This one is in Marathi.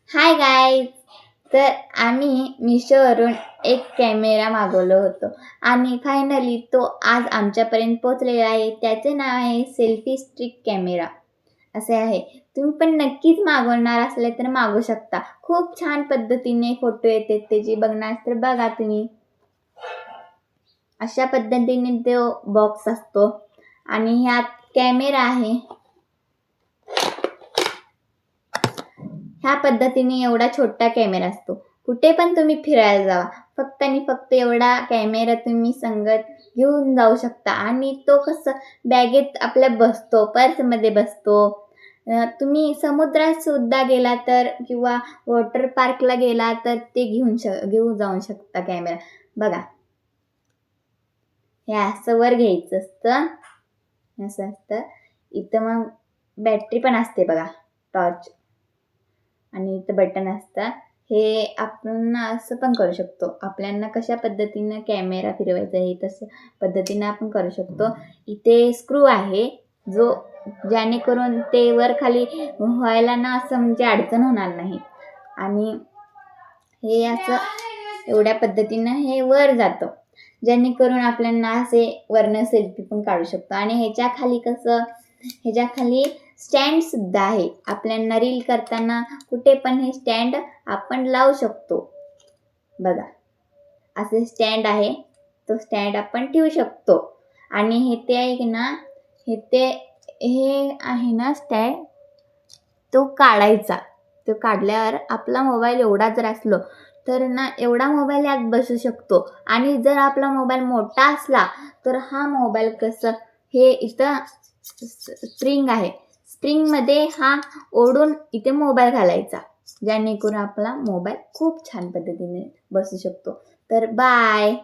Hi guys. तर आम्ही मिशोवरून एक कॅमेरा मागवलं होतं आणि फायनली तो आज आमच्यापर्यंत पोहोचलेला आहे. त्याचे नाव आहे सेल्फी स्टिक कॅमेरा असे आहे. तुम्ही पण नक्कीच मागवणार असले तर मागवू शकता. खूप छान पद्धतीने फोटो येतात त्याची. बघणार तर बघा तुम्ही. अशा पद्धतीने तो बॉक्स असतो आणि ह्यात कॅमेरा आहे. ह्या पद्धतीने एवढा छोटा कॅमेरा असतो. कुठे पण तुम्ही फिरायला जावा, फक्त आणि फक्त एवढा कॅमेरा तुम्ही संगत घेऊन जाऊ शकता आणि तो कसं बॅगेत आपल्या बसतो, पर्समध्ये बसतो. तुम्ही समुद्रात सुद्धा गेला तर किंवा वॉटर पार्कला गेला तर ते घेऊन जाऊ शकता कॅमेरा. बघा, हे असं वर घ्यायचं असतं, असं असतं. इथं मग बॅटरी पण असते बघा, टॉर्च. आणि इथं बटन असतं. हे आपण असं पण करू शकतो. आपल्याला कशा पद्धतीनं कॅमेरा फिरवायचा आहे तसं पद्धतीनं आपण करू शकतो. इथे स्क्रू आहे जो जेणेकरून ते वर खाली व्हायला ना असं म्हणजे अडचण होणार नाही. आणि हे असं एवढ्या पद्धतीनं हे वर जातं, जेणेकरून आपल्याला असे वरनं सेल्फी पण काढू शकतो. आणि ह्याच्या खाली स्टँडसुद्धा आहे. आपल्याला रील करताना कुठे पण हे स्टँड आपण लावू शकतो. बघा, असे स्टँड आहे. तो स्टँड आपण ठेवू शकतो. आणि हे आहे ना स्टँड, तो काढायचा. तो काढल्यावर आपला मोबाईल एवढा जर असलो तर ना एवढा मोबाईल यात बसू शकतो. आणि जर आपला मोबाईल मोठा असला तर हा मोबाईल कसं, हे इथं स्प्रिंग आहे. स्प्रिंगमध्ये हा ओढून इथे मोबाईल घालायचा, जेणेकरून आपला मोबाईल खूप छान पद्धतीने बसू शकतो. तर बाय.